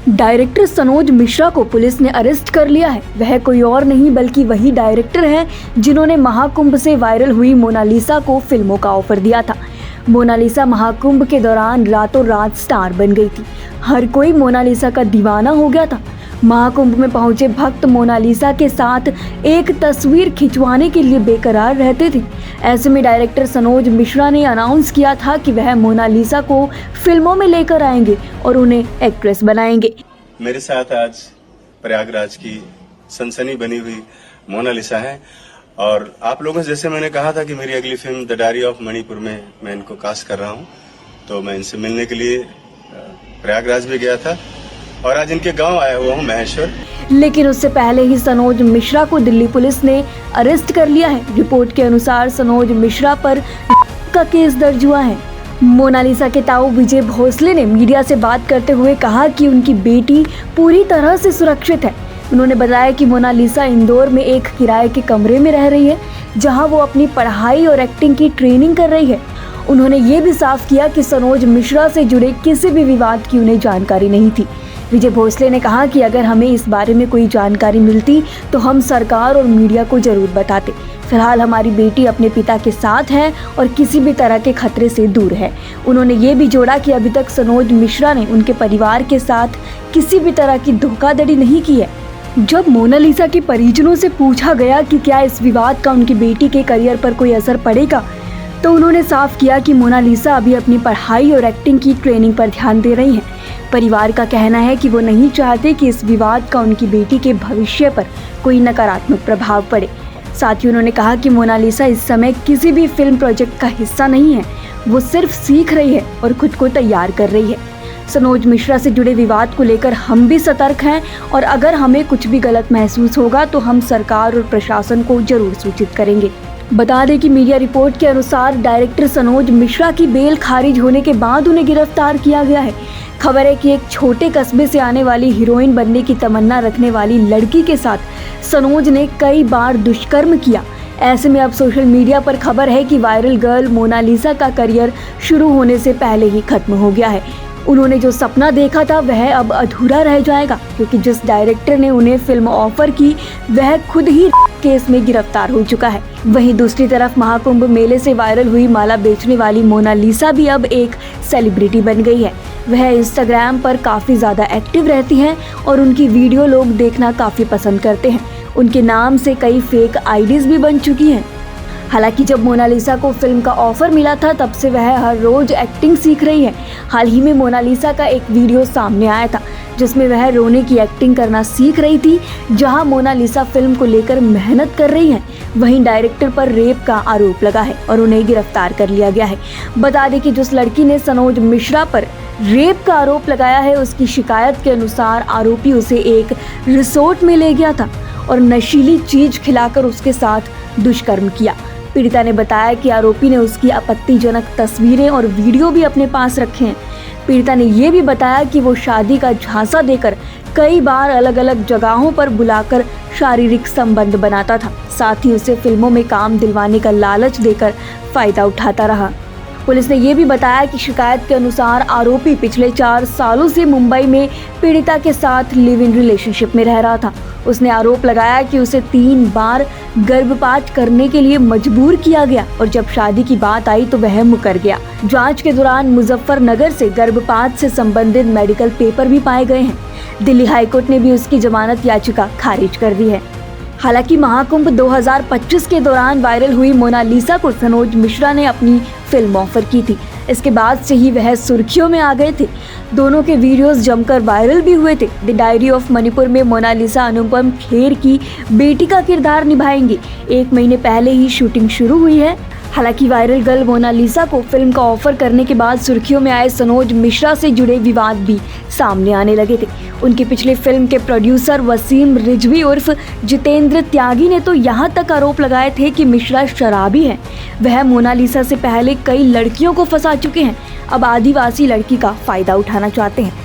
Director Sanoj Mishra को police ने arrest कर लिया है। वह कोई और नहीं बल्कि वही डायरेक्टर हैं जिन्होंने महाकुंभ से वायरल हुई मोनालिसा को फिल्मों का ऑफर दिया था। मोनालिसा महाकुंभ के दौरान रातों रात स्टार बन गई थी। हर कोई मोनालिसा का दीवाना हो गया था। महाकुंभ में पहुंचे भक्त मोनालिसा के साथ एक तस्वीर खिंचवाने के लिए बेकरार रहते थे। ऐसे में डायरेक्टर सनोज मिश्रा ने अनाउंस किया था कि वह मोनालिसा को फिल्मों में लेकर आएंगे और उन्हें एक्ट्रेस बनाएंगे। मेरे साथ आज प्रयागराज की सनसनी बनी हुई मोनालिसा है और आप लोगों से जैसे मैंने कहा था कि मेरी अगली film the diary of Manipur में मैं इनको कास्ट कर रहा हूं, तो मैं इनसे मिलने के लिए प्रयागराज भी गया था और आज इनके गांव आया हुआ हूं महेश्वर। लेकिन उससे पहले ही सनोज मिश्रा को दिल्ली पुलिस ने अरेस्ट कर लिया है। रिपोर्ट के अनुसार सनोज मिश्रा पर का केस दर्ज हुआ है। मोनालिसा के ताऊ विजय भोसले ने मीडिया से बात करते हुए कहा कि उनकी बेटी पूरी तरह से सुरक्षित है। उन्होंने बताया कि मोनालिसा इंदौर में एक किराए के कमरे में रह रही है, जहां वो अपनी पढ़ाई और एक्टिंग की ट्रेनिंग कर रही है। उन्होंने ये भी साफ किया कि सनोज मिश्रा से जुड़े किसी भी विवाद की उन्हें जानकारी नहीं थी। विजय भोसले ने कहा कि अगर हमें इस बारे में कोई जानकारी मिलती तो हम सरकार और मीडिया को जरूर बताते। फिलहाल हमारी बेटी अपने पिता के साथ है और किसी भी तरह के खतरे से दूर है। उन्होंने ये भी जोड़ा कि अभी तक सनोज मिश्रा ने उनके परिवार के साथ किसी भी तरह की धोखाधड़ी नहीं की है। जब मोनालिसा के परिजनों से पूछा गया कि क्या इस विवाद का उनकी बेटी के करियर पर कोई असर पड़ेगा, तो उन्होंने साफ किया कि मोनालिसा अभी अपनी पढ़ाई और एक्टिंग की ट्रेनिंग पर ध्यान दे रही हैं। परिवार का कहना है कि वो नहीं चाहते कि इस विवाद का उनकी बेटी के भविष्य पर कोई नकारात्मक प्रभाव पड़े। साथ ही उन्होंने कहा कि मोनालिसा इस समय किसी भी फिल्म प्रोजेक्ट का हिस्सा नहीं है, वो सिर्फ सीख रही है और खुद को तैयार कर रही है। सनोज मिश्रा से जुड़े विवाद को लेकर हम भी सतर्क हैं और अगर हमें कुछ भी गलत महसूस होगा तो हम सरकार और प्रशासन को जरूर सूचित करेंगे। बता दें कि मीडिया रिपोर्ट के अनुसार डायरेक्टर सनोज मिश्रा की बेल खारिज होने के बाद उन्हें गिरफ्तार किया गया है। खबर है कि एक छोटे कस्बे से आने वाली हीरोइन बनने की तमन्ना रखने वाली लड़की के साथ सनोज ने कई बार दुष्कर्म किया। ऐसे में अब सोशल मीडिया पर खबर है कि वायरल गर्ल मोनालिसा का करियर शुरू होने से पहले ही खत्म हो गया है। उन्होंने जो सपना देखा था वह अब अधूरा रह जाएगा, क्योंकि जिस डायरेक्टर ने उन्हें फिल्म ऑफर की वह खुद ही केस में गिरफ्तार हो चुका है। वहीं दूसरी तरफ महाकुंभ मेले से वायरल हुई माला बेचने वाली मोनालिसा भी अब एक सेलिब्रिटी बन गई है। वह इंस्टाग्राम पर काफ़ी ज़्यादा एक्टिव रहती हैं और उनकी वीडियो लोग देखना काफ़ी पसंद करते हैं। उनके नाम से कई फेक आईडीज भी बन चुकी हैं। हालांकि जब मोनालिसा को फिल्म का ऑफर मिला था तब से वह हर रोज एक्टिंग सीख रही है। हाल ही में मोनालिसा का एक वीडियो सामने आया था जिसमें वह रोने की एक्टिंग करना सीख रही थी। जहां मोनालिसा फिल्म को लेकर मेहनत कर रही हैं, वहीं डायरेक्टर पर रेप का आरोप लगा है और उन्हें गिरफ्तार कर लिया गया है। बता दें कि जिस लड़की ने सनोज मिश्रा पर रेप का आरोप लगाया है, उसकी शिकायत के अनुसार आरोपी उसे एक रिसोर्ट में ले गया था और नशीली चीज खिलाकर उसके साथ दुष्कर्म किया। पीड़िता ने बताया कि आरोपी ने उसकी आपत्तिजनक तस्वीरें और वीडियो भी अपने पास रखे हैं। पीड़िता ने यह भी बताया कि वो शादी का झांसा देकर कई बार अलग अलग जगहों पर बुलाकर शारीरिक संबंध बनाता था। साथ ही उसे फिल्मों में काम दिलवाने का लालच देकर फायदा उठाता रहा। पुलिस ने यह भी बताया कि शिकायत के अनुसार आरोपी पिछले 4 सालों से मुंबई में पीड़िता के साथ लिव इन रिलेशनशिप में रह रहा था। उसने आरोप लगाया कि उसे 3 बार गर्भपात करने के लिए मजबूर किया गया और जब शादी की बात आई तो वह मुकर गया। जांच के दौरान मुजफ्फरनगर से गर्भपात से संबंधित मेडिकल पेपर भी पाए गए हैं। दिल्ली हाईकोर्ट ने भी उसकी जमानत याचिका खारिज कर दी है। हालांकि महाकुंभ 2025 के दौरान वायरल हुई मोनालिसा को सनोज मिश्रा ने अपनी फिल्म ऑफर की थी। इसके बाद से ही वह सुर्खियों में आ गए थे। दोनों के वीडियोस जमकर वायरल भी हुए थे। द डायरी ऑफ मणिपुर में मोनालिसा अनुपम खेर की बेटी का किरदार निभाएंगी। 1 महीने पहले ही शूटिंग शुरू हुई है। हालांकि वायरल गर्ल मोनालिसा को फिल्म का ऑफर करने के बाद सुर्खियों में आए सनोज मिश्रा से जुड़े विवाद भी सामने आने लगे थे। उनकी पिछली फिल्म के प्रोड्यूसर वसीम रिजवी उर्फ जितेंद्र त्यागी ने तो यहाँ तक आरोप लगाए थे कि मिश्रा शराबी है। वह मोनालिसा से पहले कई लड़कियों को फंसा चुके हैं। अब आदिवासी लड़की का फायदा उठाना चाहते हैं।